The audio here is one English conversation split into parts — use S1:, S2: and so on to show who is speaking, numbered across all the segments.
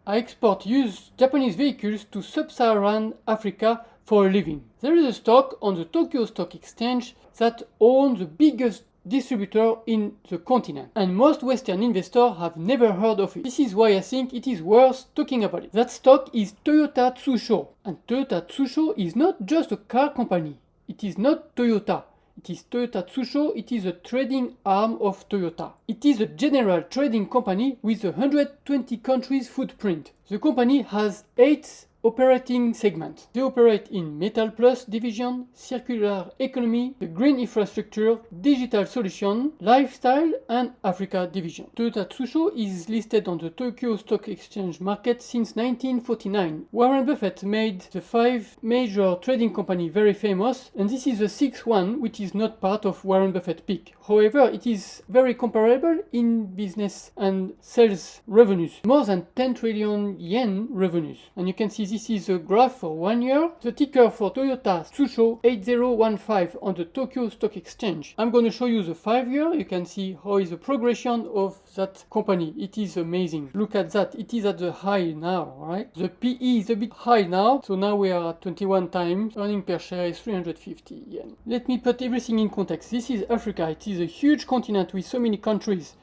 S1: I export used Japanese vehicles to Sub-Saharan Africa for a living. There is a stock on the Tokyo Stock Exchange that owns the biggest distributor in the continent, and most Western investors have never heard of it. This is why I think it is worth talking about it. That stock is Toyota Tsusho, and Toyota Tsusho is not just a car company. It is not Toyota. It is Toyota Tsusho. It is a trading arm of Toyota. It is a general trading company with a 120 countries footprint. The company has 8 operating segments. They operate in Metal Plus division, circular economy, the green infrastructure, digital solution, lifestyle, and Africa division. Toyota Tsusho is listed on the Tokyo Stock Exchange market since 1949. Warren Buffett made the 5 major trading companies very famous, and this is the 6th one which is not part of Warren Buffett pick. However, it is very comparable in business and sales revenues, more than 10 trillion yen revenues. And you can see this is a graph for 1 year. The ticker for Toyota Tsusho 8015 on the Tokyo Stock Exchange. I'm going to show you the 5-year. You can see how is the progression of that company. It is amazing. Look at that. It is at the high now, right? The PE is a bit high now. So now we are at 21 times. Earning per share is 350 yen. Let me put everything in context. This is Africa. It is a huge continent with so many countries.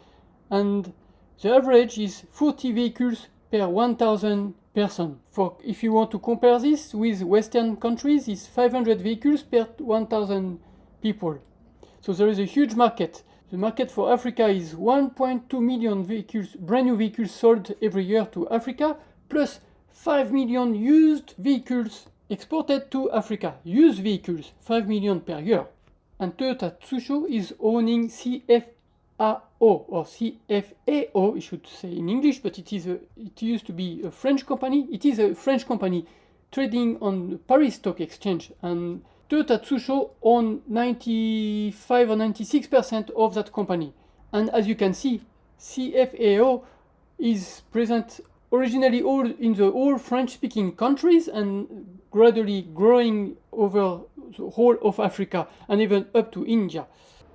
S1: And the average is 40 vehicles per 1,000 person. For if you want to compare this with Western countries, it's 500 vehicles per 1,000 people. So there is a huge market. The market for Africa is 1.2 million vehicles, brand new vehicles sold every year to Africa, plus 5 million used vehicles exported to Africa. Used vehicles, 5 million per year. And Toyota Tsusho is owning CFAO or CFAO, I should say in English, but it used to be a French company. It is a French company trading on the Paris Stock Exchange, and Toyota Tsusho owns 95 or 96% of that company. And as you can see, CFAO is present originally all in the all French-speaking countries and gradually growing over the whole of Africa and even up to India.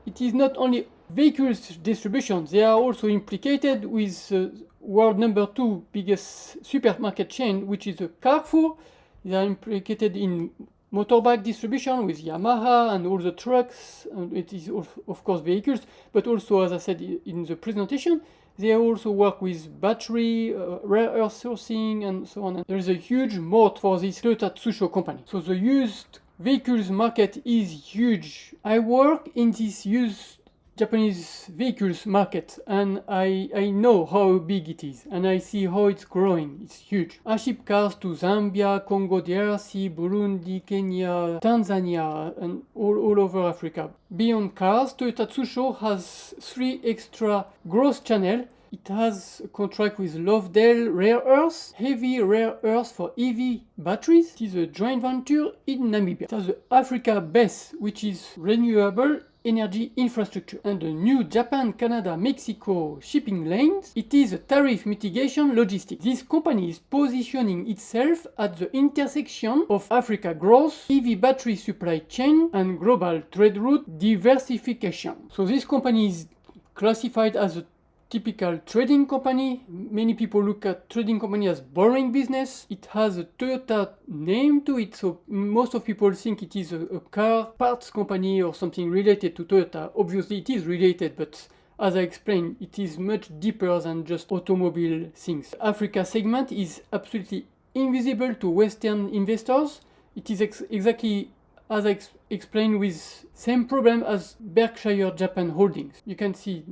S1: It is not only vehicles distribution, they are also implicated with world number 2 biggest supermarket chain, which is Carrefour. They are implicated in motorbike distribution with Yamaha and all the trucks, and it is of course vehicles, but also, as I said in the presentation, they also work with battery, rare earth sourcing, and so on. And there is a huge moat for this Toyota Tsusho company. So the used vehicles market is huge. I work in this used Japanese vehicles market, and I know how big it is, and I see how it's growing. It's huge. I ship cars to Zambia, Congo DRC, Burundi, Kenya, Tanzania, and all over Africa. Beyond cars, Toyota Tsusho has 3 extra growth channels. It has a contract with Lovedale Rare Earths, heavy rare earths for EV batteries. It is a joint venture in Namibia. It has the Africa base, which is renewable energy infrastructure, and the new Japan, Canada, Mexico shipping lanes. It is a tariff mitigation logistics. This company is positioning itself at the intersection of Africa growth, EV battery supply chain, and global trade route diversification. So this company is classified as a typical trading company. Many people look at trading company as boring business. It has a Toyota name to it, so most of people think it is a car parts company or something related to Toyota. Obviously it is related, but as I explained, it is much deeper than just automobile things. Africa segment is absolutely invisible to Western investors. It is exactly as I explained, with same problem as Berkshire Japan Holdings. You can see,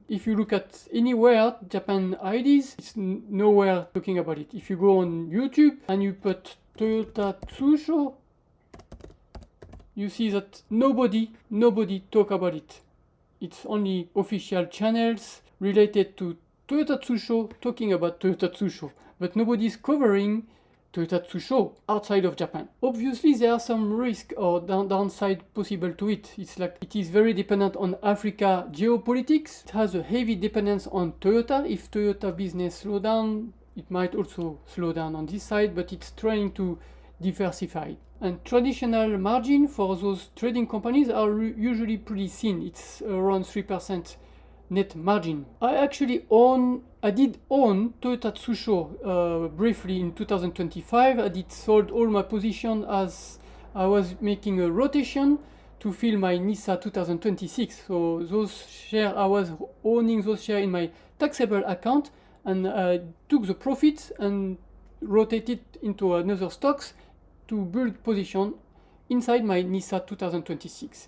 S1: if you look at anywhere Japan IDs, it's nowhere talking about it. If you go on YouTube and you put Toyota Tsusho, you see that nobody talk about it. It's only official channels related to Toyota Tsusho talking about Toyota Tsusho, but nobody's covering Toyota Tsusho outside of Japan. Obviously there are some risk or downside possible to it. It's like it is very dependent on Africa geopolitics. It has a heavy dependence on Toyota. If Toyota business slow down, it might also slow down on this side, but it's trying to diversify. And traditional margin for those trading companies are usually pretty thin. It's around 3% net margin. I did own Toyota Tsusho briefly in 2025. I did sold all my position as I was making a rotation to fill my NISA 2026. So those shares, I was owning those shares in my taxable account, and I took the profits and rotated into another stocks to build position inside my NISA 2026.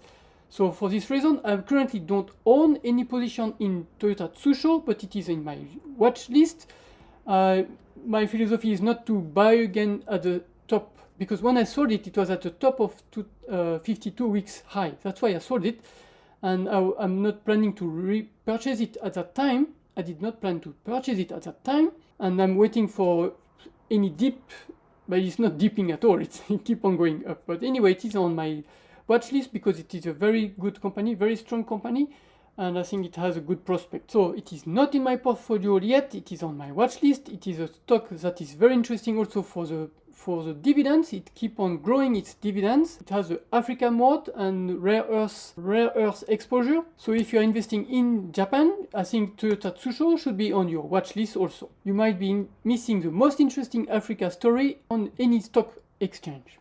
S1: So for this reason, I currently don't own any position in Toyota Tsusho, but it is in my watch list. My philosophy is not to buy again at the top, because when I sold it, it was at the top of 52 weeks high. That's why I sold it, and I'm not planning to repurchase it at that time. I did not plan to purchase it at that time, and I'm waiting for any dip, but it's not dipping at all. It keep on going up. But anyway, it is on my watch list because it is a very good company, very strong company, and I think it has a good prospect. So it is not in my portfolio yet. It is on my watch list. It is a stock that is very interesting also for the dividends. It keep on growing its dividends. It has the Africa Moat and rare earth exposure. So if you are investing in Japan, I think Toyota Tsusho should be on your watch list also. You might be missing the most interesting Africa story on any stock exchange.